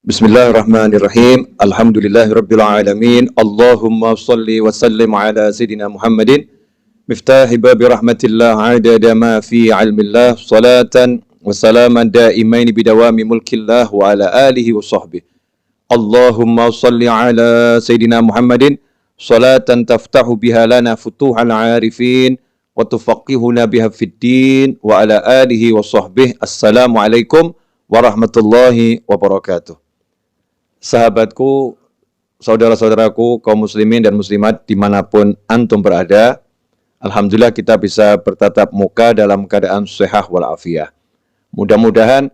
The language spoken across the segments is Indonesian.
Bismillahirrahmanirrahim. Alhamdulillahirabbil alamin. Allahumma shalli wa sallim ala sayidina Muhammadin miftahi babi rahmatillah adada ma fi ilmillah salatan wa salaman daimain bidawami mulkillah wa ala alihi wa sahbihi. Allahumma shalli ala sayidina Muhammadin salatan taftahu biha lana futuhal arifin wa tufaqihuna biha fid din wa ala alihi wa sahbihi. Assalamualaikum warahmatullahi wabarakatuh. Sahabatku, saudara-saudaraku, kaum muslimin dan muslimat dimanapun antum berada, alhamdulillah kita bisa bertatap muka dalam keadaan sehat walafiat. Mudah-mudahan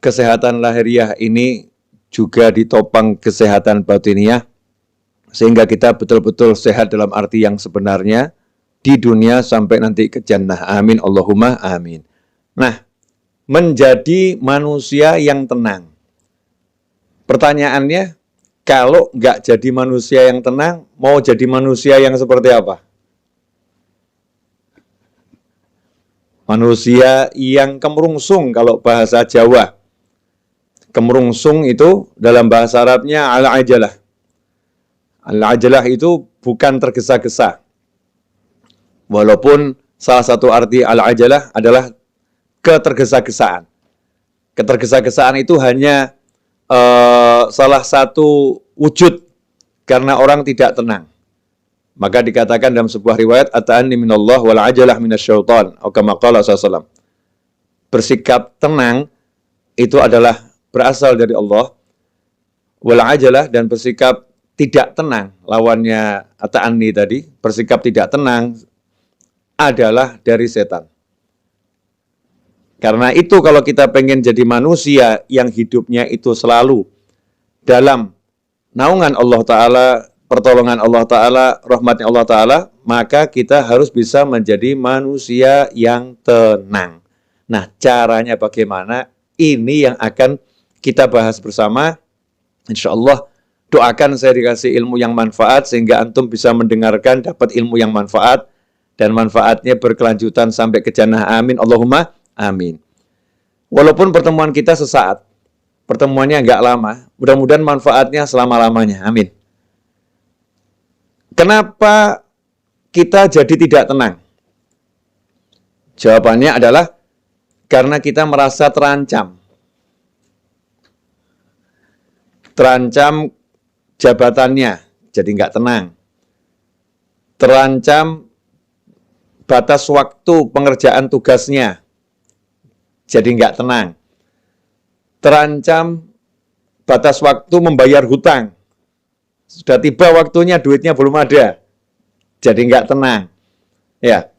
kesehatan lahiriah ini juga ditopang kesehatan batiniah, sehingga kita betul-betul sehat dalam arti yang sebenarnya di dunia sampai nanti ke jannah. Amin, Allahumma amin. Nah, menjadi manusia yang tenang. Pertanyaannya, kalau nggak jadi manusia yang tenang, mau jadi manusia yang seperti apa? Manusia yang kemerungsung kalau bahasa Jawa. Kemerungsung itu dalam bahasa Arabnya al-ajalah. Al-ajalah itu bukan tergesa-gesa. Walaupun salah satu arti al-ajalah adalah ketergesa-gesaan. Ketergesa-gesaan itu hanya salah satu wujud karena orang tidak tenang. Maka dikatakan dalam sebuah riwayat, at-ta'anni minallah wal ajalah minasyaitan, atau kama qala sallallahu. Bersikap tenang itu adalah berasal dari Allah. Wal ajalah, dan bersikap tidak tenang, lawannya at-ta'anni tadi, bersikap tidak tenang adalah dari setan. Karena itu kalau kita pengen jadi manusia yang hidupnya itu selalu dalam naungan Allah Ta'ala, pertolongan Allah Ta'ala, rahmatnya Allah Ta'ala, maka kita harus bisa menjadi manusia yang tenang. Nah, caranya bagaimana? Ini yang akan kita bahas bersama. Insya Allah, doakan saya dikasih ilmu yang manfaat, sehingga antum bisa mendengarkan, dapat ilmu yang manfaat, dan manfaatnya berkelanjutan sampai ke jannah. Amin, Allahumma amin. Walaupun pertemuan kita sesaat, pertemuannya enggak lama, mudah-mudahan manfaatnya selama-lamanya. Amin. Kenapa kita jadi tidak tenang? Jawabannya adalah karena kita merasa terancam. Terancam jabatannya, jadi enggak tenang. Terancam batas waktu pengerjaan tugasnya, jadi enggak tenang. Terancam batas waktu membayar hutang, sudah tiba waktunya, duitnya belum ada, jadi enggak tenang. Ya,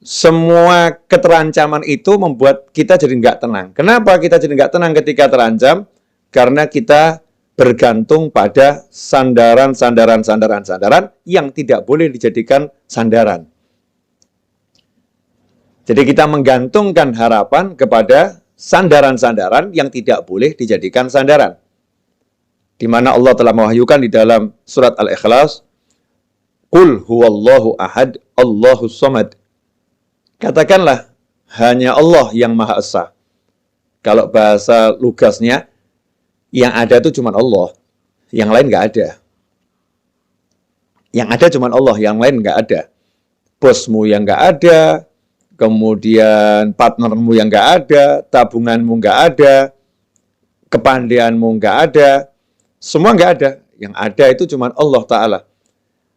semua keterancaman itu membuat kita jadi enggak tenang. Kenapa kita jadi enggak tenang ketika terancam? Karena kita bergantung pada sandaran yang tidak boleh dijadikan sandaran. Jadi kita menggantungkan harapan kepada sandaran-sandaran yang tidak boleh dijadikan sandaran. Di mana Allah telah mewahyukan di dalam surat Al-Ikhlas, Qul huwallahu ahad, Allahus samad. Katakanlah, hanya Allah yang Maha Esa. Kalau bahasa lugasnya, yang ada itu cuma Allah, yang lain nggak ada. Yang ada cuma Allah, yang lain nggak ada. Bosmu yang nggak ada, kemudian partnermu yang nggak ada, tabunganmu nggak ada, kepandaianmu nggak ada, semua nggak ada. Yang ada itu cuma Allah Ta'ala.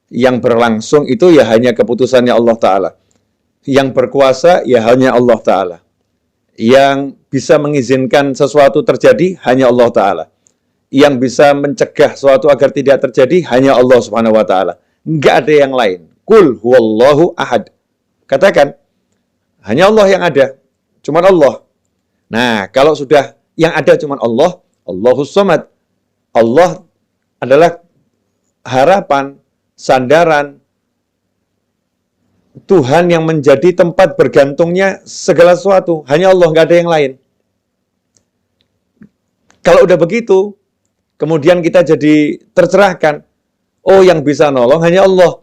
Yang berlangsung itu ya hanya keputusannya Allah Ta'ala. Yang berkuasa ya hanya Allah Ta'ala. Yang bisa mengizinkan sesuatu terjadi hanya Allah Ta'ala. Yang bisa mencegah sesuatu agar tidak terjadi hanya Allah Subhanahu Wa Ta'ala. Nggak ada yang lain. Qul huwallahu ahad. Katakan, hanya Allah yang ada, cuma Allah. Nah, kalau sudah yang ada cuma Allah, Allahus samad. Allah adalah harapan, sandaran, Tuhan yang menjadi tempat bergantungnya segala sesuatu. Hanya Allah, nggak ada yang lain. Kalau udah begitu, kemudian kita jadi tercerahkan. Oh, yang bisa nolong hanya Allah.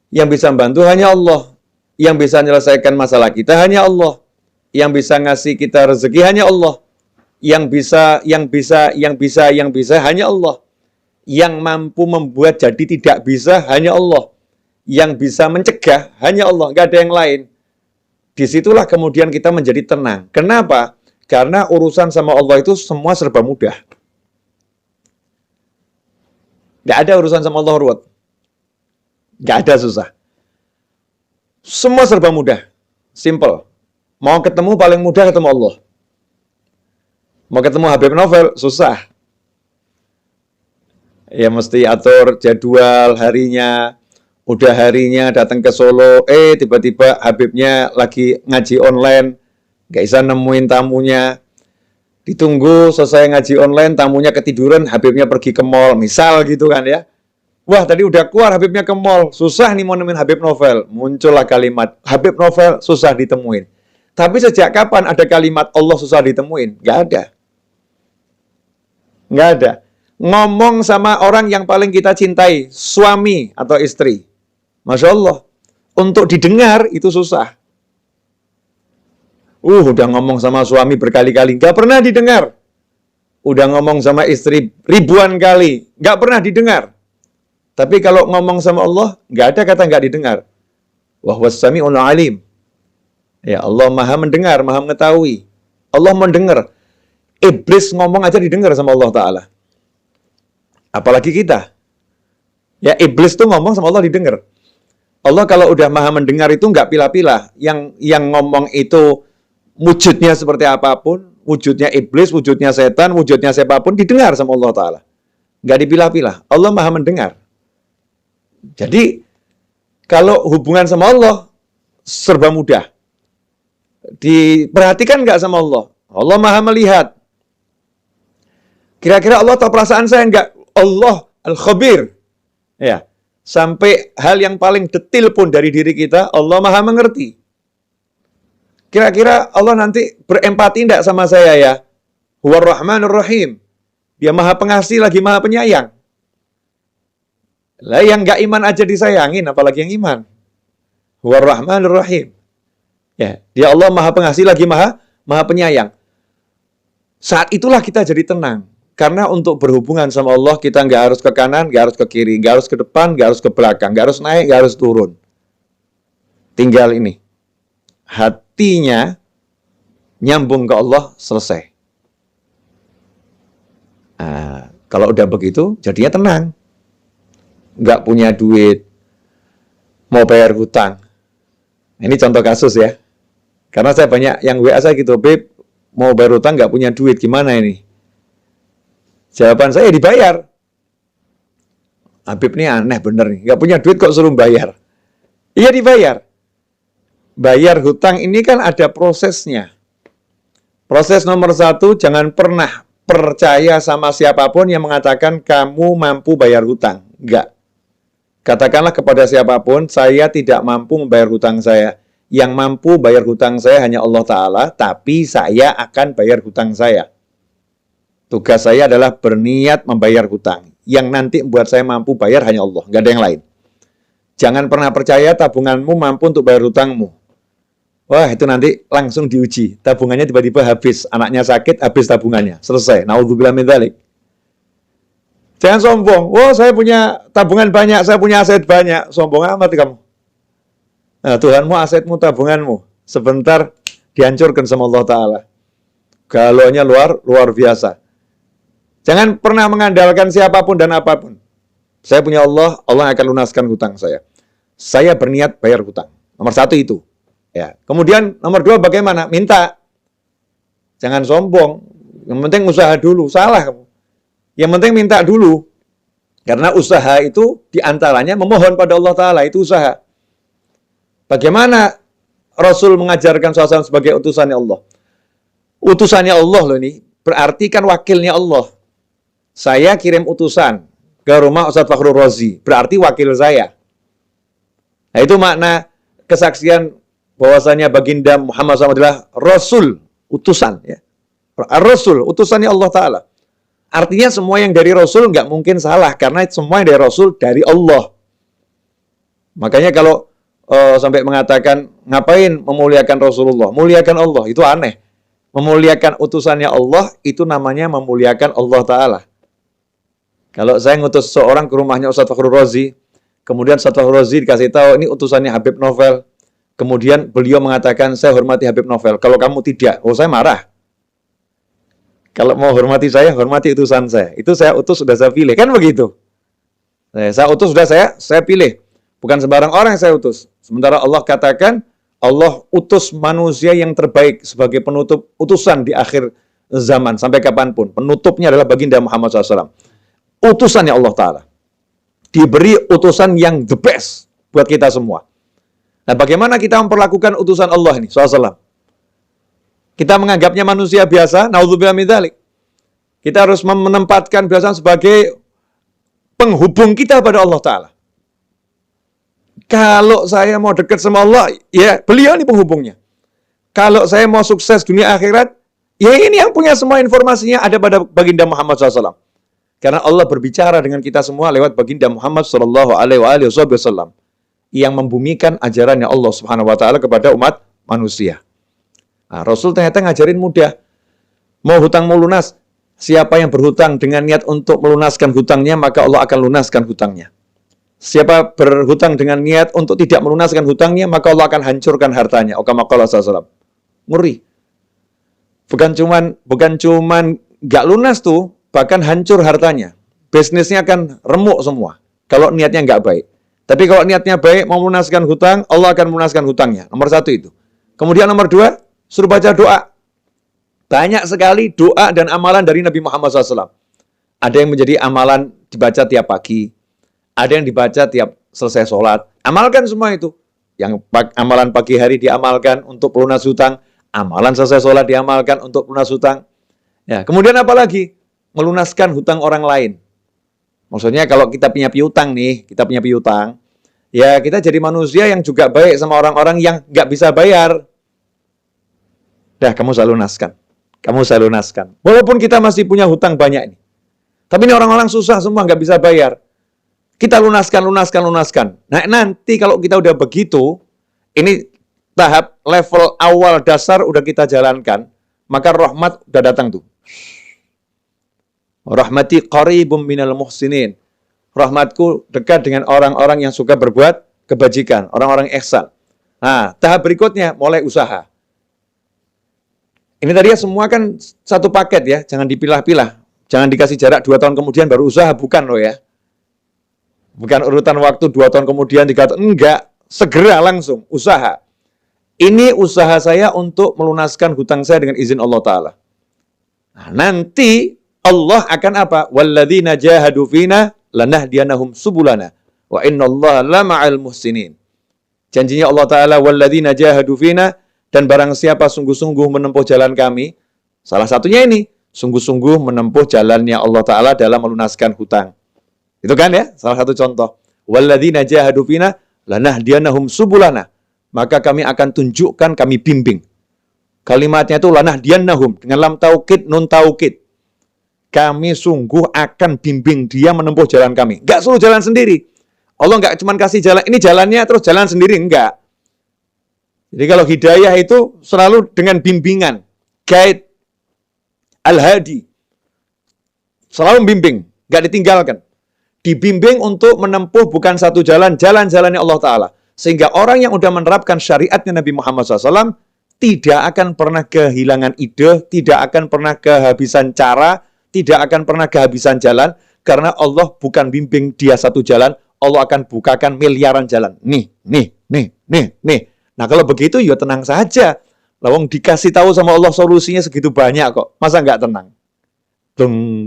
Yang bisa membantu hanya Allah. Yang bisa menyelesaikan masalah kita hanya Allah. Yang bisa ngasih kita rezeki hanya Allah. Yang bisa hanya Allah. Yang mampu membuat jadi tidak bisa hanya Allah. Yang bisa mencegah hanya Allah, nggak ada yang lain. Disitulah kemudian kita menjadi tenang. Kenapa? Karena urusan sama Allah itu semua serba mudah. Nggak ada urusan sama Allah ruwet. Nggak ada susah. Semua serba mudah. Simple. Mau ketemu paling mudah ketemu Allah. Mau ketemu Habib Novel, susah. Ya mesti atur jadwal harinya. Udah harinya datang ke Solo, tiba-tiba Habibnya lagi ngaji online. Nggak bisa nemuin tamunya. Ditunggu selesai ngaji online, tamunya ketiduran, Habibnya pergi ke mall. Misal gitu kan ya. Wah, tadi udah keluar Habibnya ke mall. Susah nih mau nemuin Habib Novel. Muncullah kalimat, Habib Novel susah ditemuin. Tapi sejak kapan ada kalimat Allah susah ditemuin? Nggak ada. Nggak ada. Ngomong sama orang yang paling kita cintai, suami atau istri. Masya Allah. Untuk didengar itu susah. Udah ngomong sama suami berkali-kali, nggak pernah didengar. Udah ngomong sama istri ribuan kali, nggak pernah didengar. Tapi kalau ngomong sama Allah, nggak ada kata nggak didengar. Wa huwas sami'ul alim. Ya Allah maha mendengar, maha mengetahui. Allah mendengar. Iblis ngomong aja didengar sama Allah Ta'ala. Apalagi kita. Ya iblis tuh ngomong sama Allah didengar. Allah kalau udah maha mendengar itu nggak pilah-pilah. Yang ngomong itu wujudnya seperti apapun, wujudnya iblis, wujudnya setan, wujudnya siapapun, didengar sama Allah Ta'ala. Nggak dipilah-pilah. Allah maha mendengar. Jadi, kalau hubungan sama Allah, serba mudah. Diperhatikan nggak sama Allah? Allah maha melihat. Kira-kira Allah tahu perasaan saya nggak? Allah Al-Khabir. Ya. Sampai hal yang paling detil pun dari diri kita, Allah maha mengerti. Kira-kira Allah nanti berempati enggak sama saya ya? Huwar Rahmanur Rahim. Dia maha pengasih lagi maha penyayang. Lah yang enggak iman aja disayangin, apalagi yang iman. Huwar Rahmanur Rahim. Ya, dia Allah maha pengasih lagi maha penyayang. Saat itulah kita jadi tenang. Karena untuk berhubungan sama Allah, kita nggak harus ke kanan, nggak harus ke kiri, nggak harus ke depan, nggak harus ke belakang, nggak harus naik, nggak harus turun. Tinggal ini. Hatinya nyambung ke Allah, selesai. Nah, kalau udah begitu, jadinya tenang. Nggak punya duit, mau bayar hutang. Ini contoh kasus ya. Karena saya banyak yang WA saya gitu, Beb, mau bayar hutang nggak punya duit, gimana ini? Jawaban saya dibayar. Habib ini aneh bener nih, nggak punya duit kok suruh bayar. Iya dibayar. Bayar hutang ini kan ada prosesnya. Proses nomor 1, jangan pernah percaya sama siapapun yang mengatakan kamu mampu bayar hutang. Enggak. Katakanlah kepada siapapun, saya tidak mampu membayar hutang saya. Yang mampu bayar hutang saya hanya Allah Ta'ala, tapi saya akan bayar hutang saya. Tugas saya adalah berniat membayar hutang. Yang nanti membuat saya mampu bayar hanya Allah, nggak ada yang lain. Jangan pernah percaya tabunganmu mampu untuk bayar hutangmu. Wah, itu nanti langsung diuji. Tabungannya tiba-tiba habis. Anaknya sakit, habis tabungannya. Selesai. Naudzubillah min dzalik. Jangan sombong. Wah, saya punya tabungan banyak, saya punya aset banyak. Sombong amat kamu. Nah, Tuhanmu, asetmu, tabunganmu. Sebentar dihancurkan sama Allah Ta'ala. Galaunya luar biasa. Jangan pernah mengandalkan siapapun dan apapun. Saya punya Allah, Allah akan lunaskan hutang saya. Saya berniat bayar hutang. Nomor 1 itu. Ya. Kemudian nomor 2 bagaimana? Minta. Jangan sombong. Yang penting usaha dulu. Salah kamu. Yang penting minta dulu. Karena usaha itu diantaranya memohon pada Allah Ta'ala. Itu usaha. Bagaimana Rasul mengajarkan suasana sebagai utusannya Allah? Utusannya Allah loh ini. Berarti kan wakilnya Allah. Saya kirim utusan ke rumah Ustaz Fakhrul Razi. Berarti wakil saya. Nah itu makna kesaksian bahwasanya baginda Muhammad SAW adalah Rasul, utusan. Ya. Rasul, utusannya Allah Ta'ala. Artinya semua yang dari Rasul nggak mungkin salah. Karena semua yang dari Rasul dari Allah. Makanya kalau sampai mengatakan, ngapain memuliakan Rasulullah? Muliakan Allah, itu aneh. Memuliakan utusannya Allah, itu namanya memuliakan Allah Ta'ala. Kalau saya ngutus seorang ke rumahnya Ustaz Fakhrul Razi, kemudian Ustaz Fakhrul Razi dikasih tahu, ini utusannya Habib Novel. Kemudian beliau mengatakan, saya hormati Habib Novel. Kalau kamu tidak, saya marah. Kalau mau hormati saya, hormati utusan saya. Itu saya utus, sudah saya pilih. Kan begitu. Saya utus, sudah saya pilih. Bukan sembarang orang yang saya utus. Sementara Allah katakan, Allah utus manusia yang terbaik sebagai penutup utusan di akhir zaman. Sampai kapanpun. Penutupnya adalah baginda Muhammad SAW. Utusannya Allah Ta'ala. Diberi utusan yang the best buat kita semua. Nah, bagaimana kita memperlakukan utusan Allah ini, SAW? Kita menganggapnya manusia biasa, naudzubillah min dzalik. Kita harus menempatkan biasa sebagai penghubung kita pada Allah Ta'ala. Kalau saya mau dekat sama Allah, ya beliau ini penghubungnya. Kalau saya mau sukses dunia akhirat, ya ini yang punya semua informasinya ada pada baginda Muhammad SAW. Karena Allah berbicara dengan kita semua lewat baginda Muhammad SAW yang membumikan ajarannya Allah Subhanahu Wa Taala kepada umat manusia. Nah, Rasul ternyata ngajarin mudah. Mau hutang mau lunas, siapa yang berhutang dengan niat untuk melunaskan hutangnya, maka Allah akan lunaskan hutangnya. Siapa berhutang dengan niat untuk tidak melunaskan hutangnya, maka Allah akan hancurkan hartanya. Kama qala sallallahu. Ngeri. Bukan cuman nggak lunas tuh, bahkan hancur hartanya. Bisnisnya akan remuk semua kalau niatnya nggak baik. Tapi kalau niatnya baik, mau melunaskan hutang, Allah akan melunaskan hutangnya. Nomor 1 itu. Kemudian nomor 2, suruh baca doa. Banyak sekali doa dan amalan dari Nabi Muhammad SAW. Ada yang menjadi amalan dibaca tiap pagi. Ada yang dibaca tiap selesai sholat. Amalkan semua itu. Yang amalan pagi hari diamalkan untuk pelunas hutang. Amalan selesai sholat diamalkan untuk pelunas hutang. Ya, kemudian apa lagi? Melunaskan hutang orang lain. Maksudnya kalau kita punya piutang nih, ya kita jadi manusia yang juga baik sama orang-orang yang nggak bisa bayar. Dah, kamu saya lunaskan. Walaupun kita masih punya hutang banyak ini. Tapi ini orang-orang susah semua, nggak bisa bayar. Kita lunaskan. Nah, nanti kalau kita udah begitu, ini tahap level awal dasar udah kita jalankan, maka rahmat udah datang tuh. Rahmati qaribum minal muhsinin. Rahmatku dekat dengan orang-orang yang suka berbuat kebajikan, orang-orang ihsan. Nah, tahap berikutnya mulai usaha. Ini tadi ya semua kan satu paket ya, jangan dipilah-pilah. Jangan dikasih jarak 2 tahun kemudian baru usaha, bukan loh ya. Bukan urutan waktu 2 tahun kemudian 3 tahun, enggak. Segera langsung, usaha. Ini usaha saya untuk melunaskan hutang saya dengan izin Allah Ta'ala. Nah, nanti Allah akan apa? Walladzina jahadu fina lanahdiyanahum subulana wa innallaha lama'al muhsinin. Janjinya Allah Ta'ala, walladzina jahadu fina, dan barang siapa sungguh-sungguh menempuh jalan kami, salah satunya ini, sungguh-sungguh menempuh jalannya Allah Ta'ala dalam melunaskan hutang. Itu kan ya, salah satu contoh. Walladzina jahadu fina lanahdiyanahum subulana, maka kami akan tunjukkan, kami bimbing. Kalimatnya itu lanahdiyanahum, dengan lam taukid, nun taukid. Kami sungguh akan bimbing dia menempuh jalan kami. Enggak suruh jalan sendiri. Allah enggak cuma kasih jalan, ini jalannya terus jalan sendiri, enggak. Jadi kalau hidayah itu selalu dengan bimbingan. Guide, al-hadi. Selalu bimbing, enggak ditinggalkan. Dibimbing untuk menempuh bukan satu jalan, jalan-jalannya Allah Ta'ala. Sehingga orang yang sudah menerapkan syariatnya Nabi Muhammad SAW tidak akan pernah kehilangan ide, tidak akan pernah kehabisan cara, tidak akan pernah kehabisan jalan, karena Allah bukan bimbing dia satu jalan, Allah akan bukakan miliaran jalan. Nih. Nah kalau begitu ya tenang saja. Lawang dikasih tahu sama Allah solusinya segitu banyak kok. Masa nggak tenang?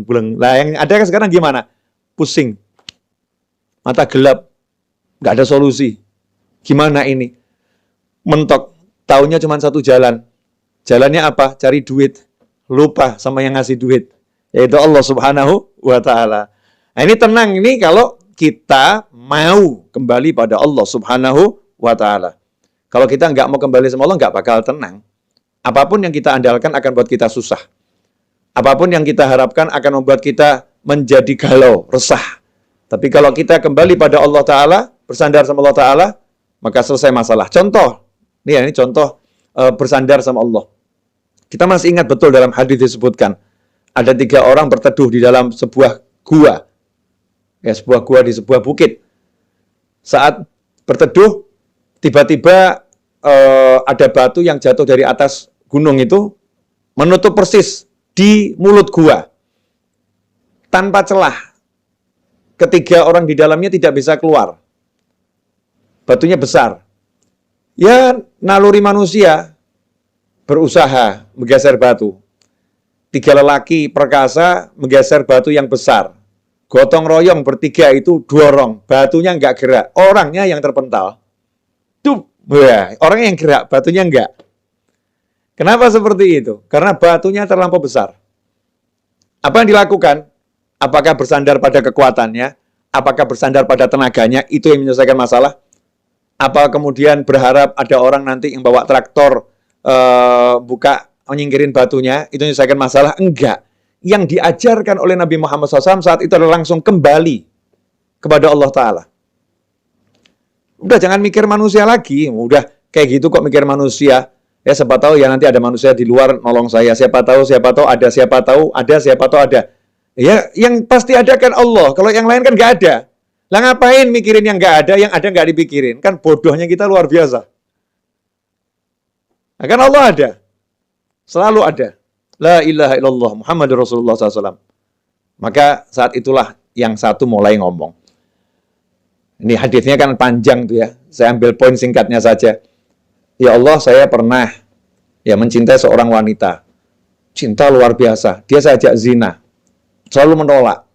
Bleng. Nah yang ada kan sekarang gimana? Pusing. Mata gelap. Nggak ada solusi. Gimana ini? Mentok. Taunya cuma satu jalan. Jalannya apa? Cari duit. Lupa sama yang ngasih duit. Yaitu Allah Subhanahu wa Ta'ala. Nah ini tenang ini kalau kita mau kembali pada Allah Subhanahu wa Ta'ala. Kalau kita nggak mau kembali sama Allah, nggak bakal tenang. Apapun yang kita andalkan akan buat kita susah. Apapun yang kita harapkan akan membuat kita menjadi galau, resah. Tapi kalau kita kembali pada Allah Ta'ala, bersandar sama Allah Ta'ala, maka selesai masalah. Contoh, ini contoh bersandar sama Allah. Kita masih ingat betul dalam hadis disebutkan, ada 3 orang berteduh di dalam sebuah gua. Ya, sebuah gua di sebuah bukit. Saat berteduh, tiba-tiba ada batu yang jatuh dari atas gunung itu, menutup persis di mulut gua. Tanpa celah. Ketiga orang di dalamnya tidak bisa keluar. Batunya besar. Ya, naluri manusia berusaha menggeser batu. 3 lelaki perkasa menggeser batu yang besar. Gotong royong bertiga itu dorong. Batunya nggak gerak. Orangnya yang terpental. Tuh, ya, orangnya yang gerak, batunya nggak. Kenapa seperti itu? Karena batunya terlampau besar. Apa yang dilakukan? Apakah bersandar pada kekuatannya? Apakah bersandar pada tenaganya? Itu yang menyelesaikan masalah? Apa kemudian berharap ada orang nanti yang bawa traktor buka menyingkirin batunya, itu menyelesaikan masalah? Enggak. Yang diajarkan oleh Nabi Muhammad SAW saat itu adalah langsung kembali kepada Allah Ta'ala. Udah jangan mikir manusia lagi. Udah kayak gitu kok mikir manusia. Ya siapa tahu ya nanti ada manusia di luar nolong saya. Siapa tahu ada, siapa tahu ada. Ya yang pasti ada kan Allah. Kalau yang lain kan nggak ada. Lah ngapain mikirin yang nggak ada nggak dipikirin. Kan bodohnya kita luar biasa. Nah, kan Allah ada. Selalu ada. La ilaha illallah Muhammadur Rasulullah SAW. Maka saat itulah yang satu mulai ngomong. Ini hadisnya kan panjang tuh ya. Saya ambil poin singkatnya saja. Ya Allah, saya pernah ya mencintai seorang wanita. Cinta luar biasa. Dia saya ajak zina. Selalu menolak.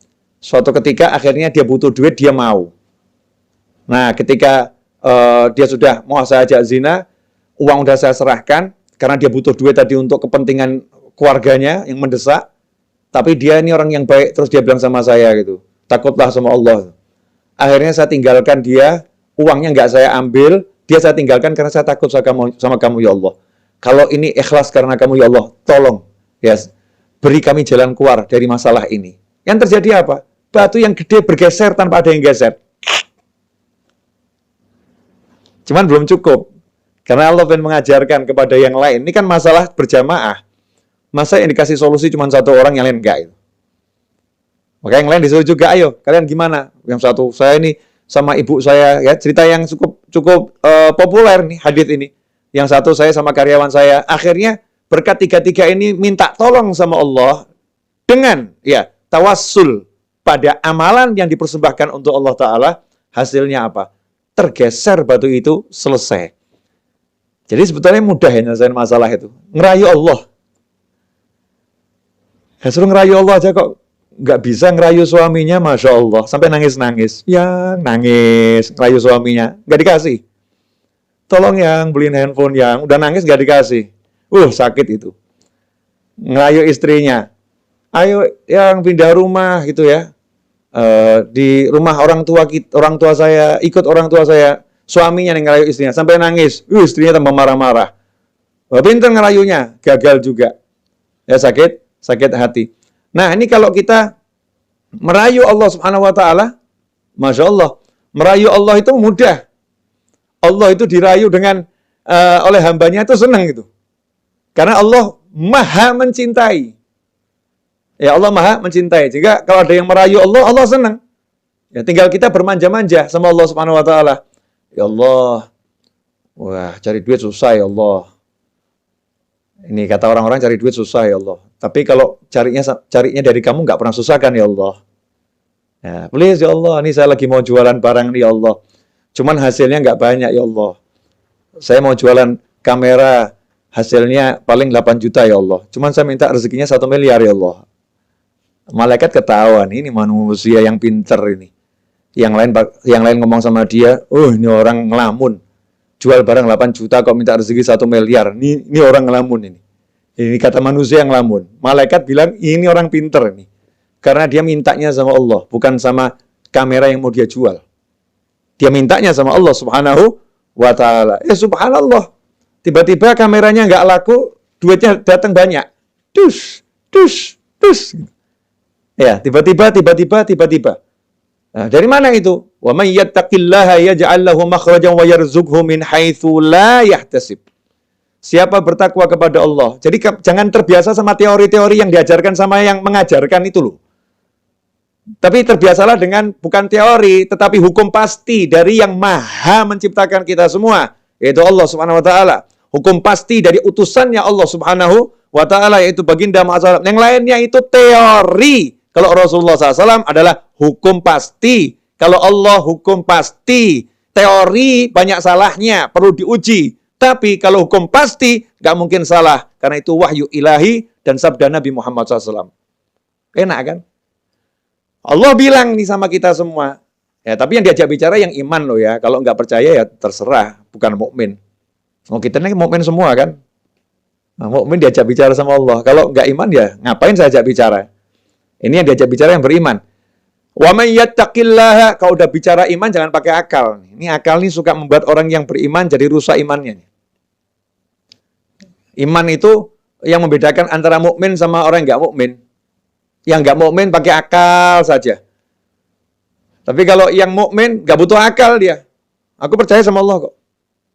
Suatu ketika akhirnya dia butuh duit, dia mau. Nah, ketika dia sudah mau saya ajak zina, uang udah saya serahkan karena dia butuh duit tadi untuk kepentingan keluarganya yang mendesak. Tapi dia ini orang yang baik, terus dia bilang sama saya gitu, takutlah sama Allah. Akhirnya saya tinggalkan dia, uangnya nggak saya ambil, dia saya tinggalkan karena saya takut sama kamu ya Allah. Kalau ini ikhlas karena kamu ya Allah, tolong ya beri kami jalan keluar dari masalah ini. Yang terjadi apa? Batu yang gede bergeser tanpa ada yang geser. Cuman belum cukup. Karena Allah ingin mengajarkan kepada yang lain. Ini kan masalah berjamaah. Masa yang dikasih solusi cuma satu orang, yang lain enggak. Maka yang lain disuruh juga, ayo kalian gimana? Yang satu, saya ini sama ibu saya, ya cerita yang cukup populer nih hadis ini. Yang satu saya sama karyawan saya. Akhirnya berkat tiga-tiga ini minta tolong sama Allah dengan ya tawassul pada amalan yang dipersembahkan untuk Allah Ta'ala. Hasilnya apa? Tergeser batu itu, selesai. Jadi sebetulnya mudah ya nyelesain masalah itu. Ngerayu Allah. Ya suruh ngerayu Allah aja kok nggak bisa ngerayu suaminya, Masya Allah. Sampai nangis-nangis. Ya nangis, ngerayu suaminya. Nggak dikasih. Tolong yang beliin handphone yang. Udah nangis nggak dikasih. Sakit itu. Ngerayu istrinya. Ayo yang pindah rumah gitu ya. Di rumah orang tua saya, ikut orang tua saya. Suaminya yang ngerayu istrinya, sampai nangis. Istrinya tambah marah-marah. Pintar ngerayunya, gagal juga. Ya sakit hati. Nah, ini kalau kita merayu Allah Subhanahu wa Ta'ala, Masya Allah, merayu Allah itu mudah. Allah itu dirayu dengan oleh hambanya itu senang gitu. Karena Allah maha mencintai. Ya Allah maha mencintai. Jika kalau ada yang merayu Allah, Allah senang. Ya tinggal kita bermanja-manja sama Allah Subhanahu wa Ta'ala. Ya Allah, wah cari duit susah ya Allah. Ini kata orang-orang cari duit susah ya Allah. Tapi kalau carinya dari kamu nggak pernah susah kan ya Allah. Ya, please ya Allah, ini saya lagi mau jualan barang nih ya Allah. Cuman hasilnya nggak banyak ya Allah. Saya mau jualan kamera, hasilnya paling 8 juta ya Allah. Cuman saya minta rezekinya 1 miliar ya Allah. Malaikat ketahuan, ini manusia yang pinter ini. Yang lain ngomong sama dia, ini orang ngelamun. Jual barang 8 juta kok minta rezeki 1 miliar. Ini orang ngelamun ini. Ini kata manusia yang ngelamun. Malaikat bilang, ini orang pinter ini. Karena dia mintanya sama Allah, bukan sama kamera yang mau dia jual. Dia mintanya sama Allah Subhanahu wa Ta'ala. Subhanallah. Tiba-tiba kameranya nggak laku, duitnya datang banyak. Dus. Ya, tiba-tiba. Nah, dari mana itu? Wa may yattaqillaha yaj'al lahu makhrajan wa yarzuqhu min haitsu la yahtasib. Siapa bertakwa kepada Allah. Jadi jangan terbiasa sama teori-teori yang diajarkan sama yang mengajarkan itu loh. Tapi terbiasalah dengan bukan teori, tetapi hukum pasti dari yang maha menciptakan kita semua, yaitu Allah Subhanahu wa Ta'ala. Hukum pasti dari utusannya Allah Subhanahu wa Ta'ala, yaitu baginda Muhammad. Yang lainnya itu teori. Kalau Rasulullah SAW adalah hukum pasti. Kalau Allah hukum pasti. Teori banyak salahnya, perlu diuji. Tapi kalau hukum pasti, nggak mungkin salah. Karena itu wahyu ilahi dan sabda Nabi Muhammad SAW. Enak kan? Allah bilang nih sama kita semua. Ya, tapi yang diajak bicara yang iman loh ya. Kalau nggak percaya ya terserah, bukan mukmin. Oh, kita ini mukmin semua kan? Nah, mukmin diajak bicara sama Allah. Kalau nggak iman ya ngapain saya ajak bicara? Ini yang diajak bicara yang beriman. Wa may yattaqillaha, kalau udah bicara iman jangan pakai akal. Ini akal nih suka membuat orang yang beriman jadi rusak imannya. Iman itu yang membedakan antara mukmin sama orang yang nggak mukmin. Yang nggak mukmin pakai akal saja. Tapi kalau yang mukmin nggak butuh akal dia. Aku percaya sama Allah kok.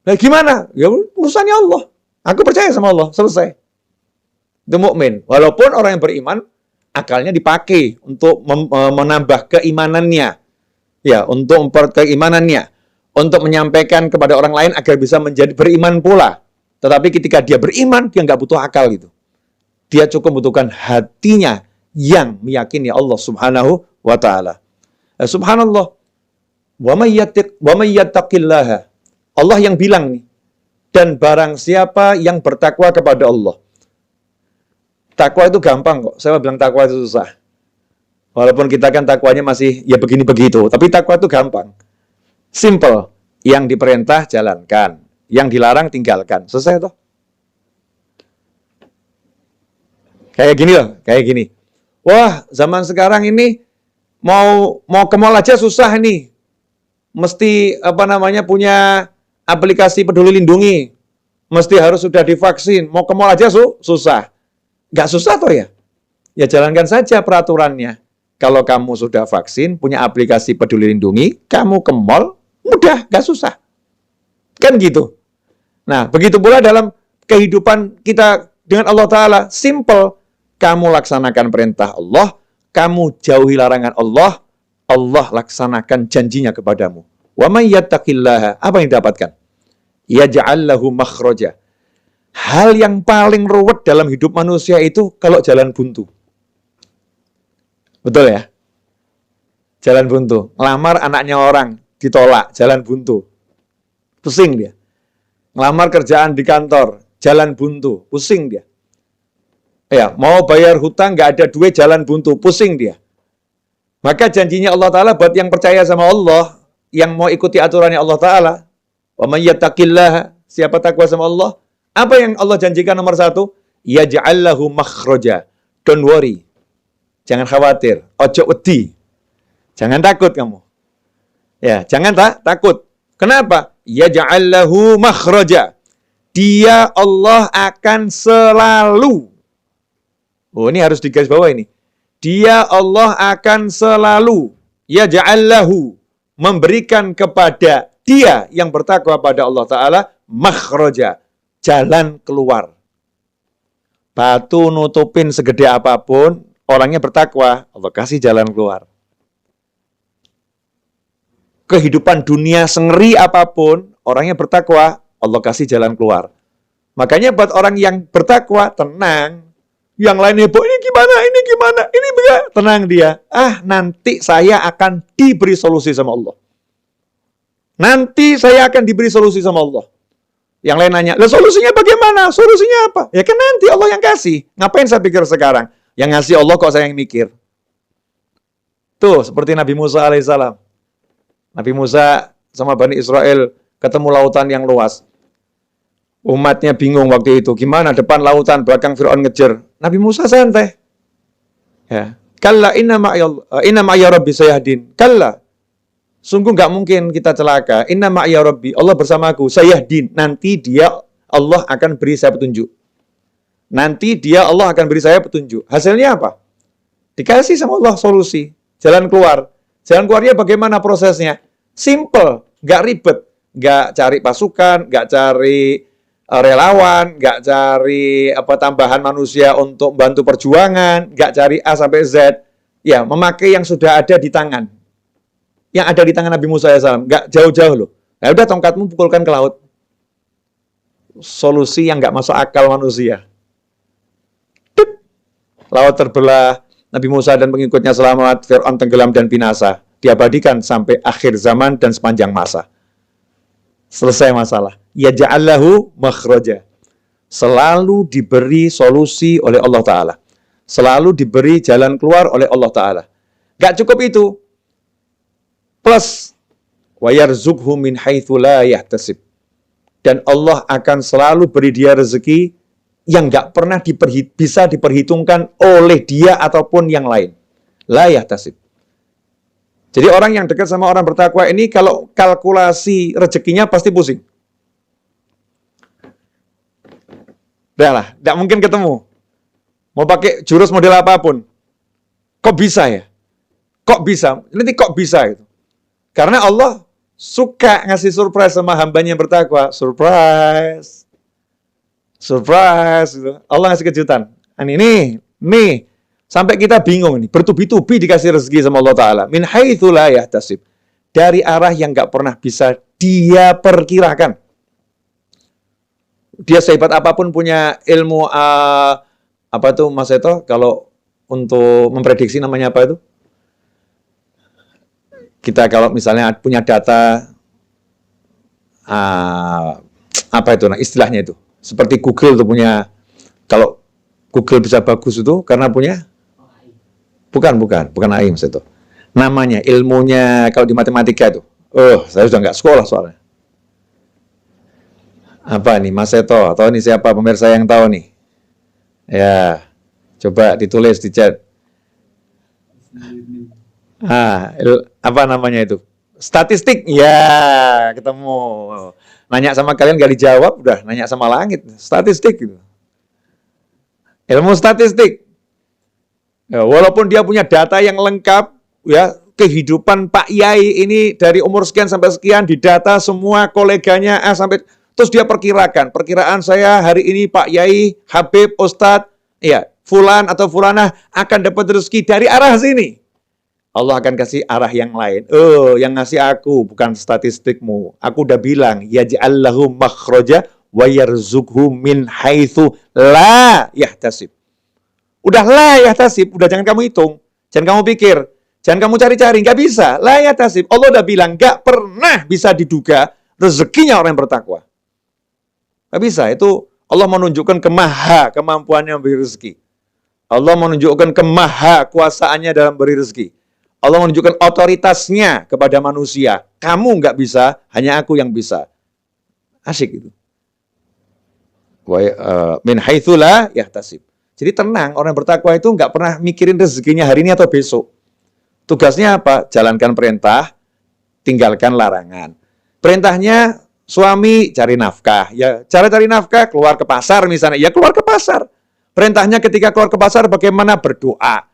Nah gimana? Ya urusannya Allah. Aku percaya sama Allah, selesai. Itu mukmin. Walaupun orang yang beriman akalnya dipakai untuk menambah keimanannya. Ya, untuk memperkuat keimanannya, untuk menyampaikan kepada orang lain agar bisa menjadi beriman pula. Tetapi ketika dia beriman, dia nggak butuh akal gitu. Dia cukup membutuhkan hatinya yang meyakini Allah Subhanahu wa Ta'ala. Subhanallah. Wa may yattaqillaha. Allah yang bilang nih. Dan barang siapa yang bertakwa kepada Allah. Takwa itu gampang kok. Saya bilang takwa itu susah. Walaupun kita kan takwanya masih ya begini begitu, tapi takwa itu gampang. Simple. Yang diperintah jalankan, yang dilarang tinggalkan. Selesai toh? Kayak gini loh, kayak gini. Wah, zaman sekarang ini mau ke mall aja susah nih. Mesti punya aplikasi Peduli Lindungi. Mesti harus sudah divaksin. Mau ke mall aja susah. Nggak susah toh ya? Ya jalankan saja peraturannya. Kalau kamu sudah vaksin, punya aplikasi Peduli Lindungi, kamu ke mall, mudah, nggak susah. Kan gitu. Nah, begitu pula dalam kehidupan kita dengan Allah Ta'ala. Simple. Kamu laksanakan perintah Allah, kamu jauhi larangan Allah, Allah laksanakan janjinya kepadamu. Wa may yattaqillaha, apa yang didapatkan? Yaj'al lahu makhraja. Hal yang paling ruwet dalam hidup manusia itu kalau jalan buntu. Betul ya? Jalan buntu. Ngelamar anaknya orang, ditolak, jalan buntu. Pusing dia. Ngelamar kerjaan di kantor, jalan buntu, pusing dia. Ya, mau bayar hutang, nggak ada duit, jalan buntu, pusing dia. Maka janjinya Allah Ta'ala buat yang percaya sama Allah, yang mau ikuti aturannya Allah Ta'ala, wa may yattaqillaha, siapa takwa sama Allah, apa yang Allah janjikan nomor 1? Yaj'al lahu makhraja. Don't worry. Jangan khawatir. Ojo wedi. Jangan takut kamu. Ya, jangan takut. Kenapa? Yaj'al lahu makhraja. Dia Allah akan selalu. Oh, ini harus digaris bawah ini. Dia Allah akan selalu. Yaj'al lahu. Memberikan kepada dia yang bertakwa pada Allah Ta'ala makhraja. Jalan keluar. Batu nutupin segede apapun, orangnya bertakwa, Allah kasih jalan keluar. Kehidupan dunia sengeri apapun, orangnya bertakwa, Allah kasih jalan keluar. Makanya buat orang yang bertakwa, tenang. Yang lain heboh, ini gimana, ini bagaimana. Tenang dia. Nanti saya akan diberi solusi sama Allah. Nanti saya akan diberi solusi sama Allah. Yang lain nanya, lah solusinya bagaimana? Solusinya apa? Ya kan nanti Allah yang kasih. Ngapain saya pikir sekarang? Yang ngasih Allah kok saya yang mikir? Tuh, seperti Nabi Musa alaihissalam. Nabi Musa sama Bani Israel ketemu lautan yang luas. Umatnya bingung waktu itu. Gimana depan lautan, belakang Fir'aun ngejar. Nabi Musa santai. Ya. Kalla inna ma'ya rabbi sayahdin. Kalla. Sungguh nggak mungkin kita celaka. Inna ma'ya rabbi. Allah bersamaku. Sayahdin. Nanti Allah akan beri saya petunjuk. Nanti Allah akan beri saya petunjuk. Hasilnya apa? Dikasih sama Allah solusi. Jalan keluar. Jalan keluarnya bagaimana prosesnya? Simple. Nggak ribet. Nggak cari pasukan. Nggak cari relawan, nggak cari tambahan manusia untuk bantu perjuangan, nggak cari A sampai Z, ya memakai yang sudah ada di tangan, yang ada di tangan Nabi Musa AS, nggak jauh-jauh loh. Ya udah tongkatmu pukulkan ke laut. Solusi yang nggak masuk akal manusia. Laut terbelah, Nabi Musa dan pengikutnya selamat, Fir'aun tenggelam dan binasa. Diabadikan sampai akhir zaman dan sepanjang masa. Selesai masalah. Ya ja'allahu makhraja. Selalu diberi solusi oleh Allah Ta'ala. Selalu diberi jalan keluar oleh Allah Ta'ala. Gak cukup itu. Plus, wa yarzuqhu min haitsu la yahtasib. Dan Allah akan selalu beri dia rezeki yang gak pernah bisa diperhitungkan oleh dia ataupun yang lain. La yahtasib. Jadi orang yang dekat sama orang bertakwa ini kalau kalkulasi rezekinya pasti pusing. Udah lah, gak mungkin ketemu. Mau pakai jurus model apapun. Kok bisa ya? Kok bisa? Nanti kok bisa itu? Karena Allah suka ngasih surprise sama hambanya yang bertakwa. Surprise. Surprise. Allah ngasih kejutan. Nih. Sampai kita bingung nih. Bertubi-tubi dikasih rezeki sama Allah Ta'ala. Min haitsu la yahtasib. Dari arah yang gak pernah bisa dia perkirakan. Dia sehebat apapun punya ilmu apa tuh Mas Eto, kalau untuk memprediksi namanya apa itu? Kita kalau misalnya punya data apa itu istilahnya itu. Seperti Google tuh punya, kalau Google bisa bagus itu karena punya bukan AI Mas Eto. Namanya ilmunya kalau di matematika itu. Saya sudah nggak sekolah soalnya. Apa nih Mas Eto atau ini siapa pemirsa yang tahu nih? Ya, coba ditulis di chat. Apa namanya itu? Statistik. Ya, ketemu. Nanya sama kalian gak dijawab, udah nanya sama langit. Statistik gitu. Ilmu statistik. Ya, walaupun dia punya data yang lengkap, ya, kehidupan Pak Yai ini dari umur sekian sampai sekian didata semua koleganya sampai. Terus dia perkiraan saya hari ini Pak Yai, Habib, Ustadz, ya, Fulan atau Fulanah akan dapat rezeki dari arah sini. Allah akan kasih arah yang lain. Yang ngasih aku bukan statistikmu. Aku udah bilang, yaj'allahu makhraja wa yarzuqhu min haitsu la yahtasib. Udah la yahtasib, udah jangan kamu hitung, jangan kamu pikir, jangan kamu cari-cari, nggak bisa. La yahtasib. Allah udah bilang, nggak pernah bisa diduga rezekinya orang yang bertakwa. Nggak bisa, itu Allah menunjukkan kemampuannya memberi rezeki. Allah menunjukkan kuasaannya dalam beri rezeki. Allah menunjukkan otoritasnya kepada manusia. Kamu nggak bisa, hanya aku yang bisa. Asyik itu. Min haitsu la yahtasib. Jadi tenang, orang bertakwa itu nggak pernah mikirin rezekinya hari ini atau besok. Tugasnya apa? Jalankan perintah, tinggalkan larangan. Perintahnya suami cari nafkah, ya cara cari nafkah keluar ke pasar misalnya, ya keluar ke pasar. Perintahnya ketika keluar ke pasar bagaimana berdoa.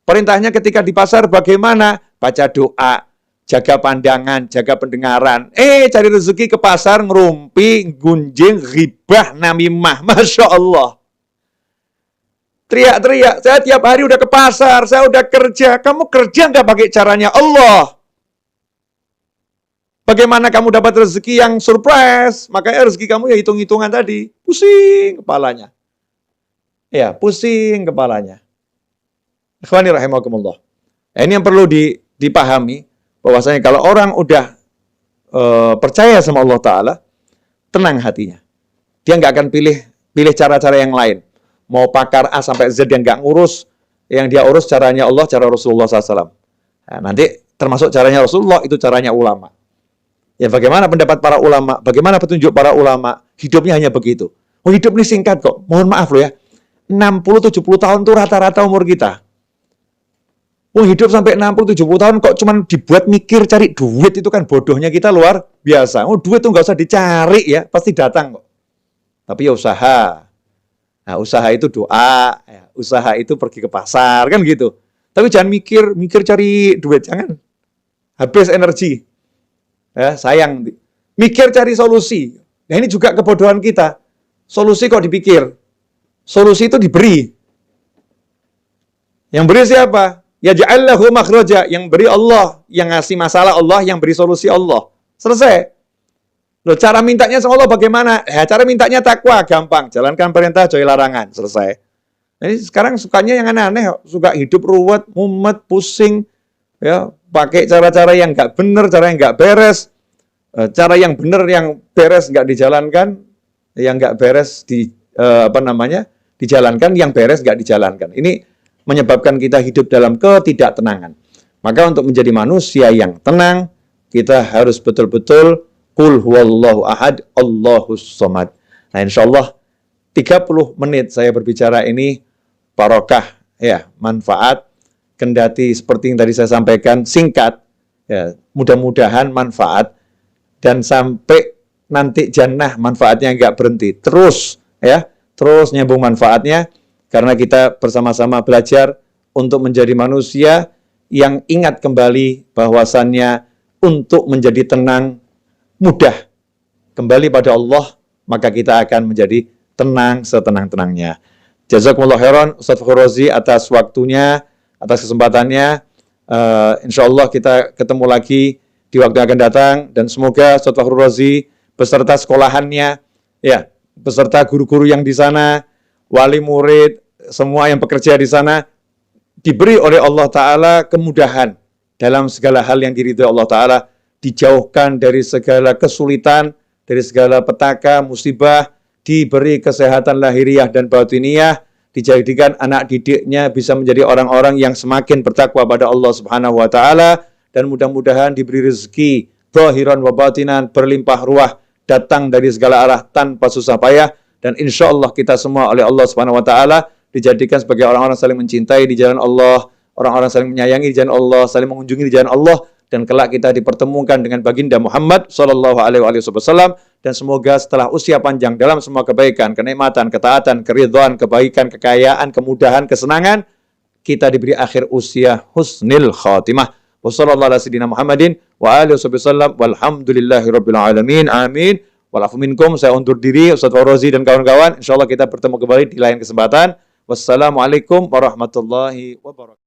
Perintahnya ketika di pasar bagaimana baca doa, jaga pandangan, jaga pendengaran. Cari rezeki ke pasar ngerumpi, gunjing, ghibah, namimah, masya Allah. Teriak-teriak, saya tiap hari udah ke pasar, saya udah kerja. Kamu kerja nggak pakai caranya Allah? Bagaimana kamu dapat rezeki yang surprise? Makanya rezeki kamu ya hitung-hitungan tadi. Pusing kepalanya. Ya, pusing kepalanya. Ikhwani rahimakumullah. Ini yang perlu dipahami, bahwasanya kalau orang udah percaya sama Allah Ta'ala, tenang hatinya. Dia nggak akan pilih cara-cara yang lain. Mau pakar A sampai Z yang nggak ngurus, yang dia urus caranya Allah, cara Rasulullah SAW. Nah, nanti termasuk caranya Rasulullah, itu caranya ulama. Ya bagaimana pendapat para ulama, bagaimana petunjuk para ulama, hidupnya hanya begitu. Hidup ini singkat kok, mohon maaf loh ya. 60-70 tahun tuh rata-rata umur kita. Hidup sampai 60-70 tahun kok cuman dibuat mikir cari duit, itu kan bodohnya kita luar biasa. Duit tuh nggak usah dicari ya, pasti datang kok. Tapi ya usaha. Nah, usaha itu doa, ya, usaha itu pergi ke pasar, kan gitu. Tapi jangan mikir cari duit, jangan. Habis energi. Ya, sayang. Mikir cari solusi. Nah, ini juga kebodohan kita. Solusi kok dipikir. Solusi itu diberi. Yang beri siapa? Ya ja'allahu makhraja, yang beri Allah, yang ngasih masalah Allah, yang beri solusi Allah. Selesai. Loh, cara mintanya sama Allah bagaimana? Ya, cara mintanya takwa, gampang. Jalankan perintah, jauhi larangan. Selesai. Jadi sekarang sukanya yang aneh-aneh, suka hidup ruwet, mumet, pusing, ya, pakai cara-cara yang nggak benar, cara yang nggak beres, cara yang benar yang beres nggak dijalankan, yang nggak beres dijalankan, yang beres nggak dijalankan. Ini menyebabkan kita hidup dalam ketidaktenangan. Maka untuk menjadi manusia yang tenang, kita harus betul-betul Qul huwallahu ahad, Allahus somad. Nah, insyaallah 30 menit saya berbicara ini barokah, ya, manfaat. Kendati seperti yang tadi saya sampaikan, singkat, ya, mudah-mudahan manfaat. Dan sampai nanti jannah manfaatnya nggak berhenti. Terus, ya, terus nyambung manfaatnya. Karena kita bersama-sama belajar untuk menjadi manusia yang ingat kembali bahwasannya untuk menjadi tenang, mudah kembali pada Allah, maka kita akan menjadi tenang setenang-tenangnya. Jazakumullah khairan Ustaz Fakhrul Razi atas waktunya, atas kesempatannya. Insyaallah kita ketemu lagi di waktu yang akan datang, dan semoga Ustaz Fakhrul Razi beserta sekolahannya, ya, beserta guru-guru yang di sana, wali murid, semua yang bekerja di sana, diberi oleh Allah Ta'ala kemudahan dalam segala hal yang diridhoi Allah Ta'ala, dijauhkan dari segala kesulitan, dari segala petaka, musibah, diberi kesehatan lahiriah dan batiniyah, dijadikan anak didiknya bisa menjadi orang-orang yang semakin bertakwa pada Allah Subhanahu wa Ta'ala, dan mudah-mudahan diberi rezeki zahiran wa batinan, berlimpah ruah, datang dari segala arah tanpa susah payah, dan insya Allah kita semua oleh Allah Subhanahu wa Ta'ala dijadikan sebagai orang-orang saling mencintai di jalan Allah, orang-orang saling menyayangi di jalan Allah, saling mengunjungi di jalan Allah, dan kelak kita dipertemukan dengan baginda Muhammad sallallahu alaihi wasallam, dan semoga setelah usia panjang dalam semua kebaikan, kenikmatan, ketaatan, keridhaan, kebaikan, kekayaan, kemudahan, kesenangan, kita diberi akhir usia husnil khatimah. Wassallallahu ala sayyidina Muhammadin wa alihi wasallam walhamdulillahirabbil alamin. Amin. Walafu minkum. Saya undur diri, Ustaz Fakhrul Razi dan kawan-kawan. Insyaallah kita bertemu kembali di lain kesempatan. Wassalamualaikum warahmatullahi wabarakatuh.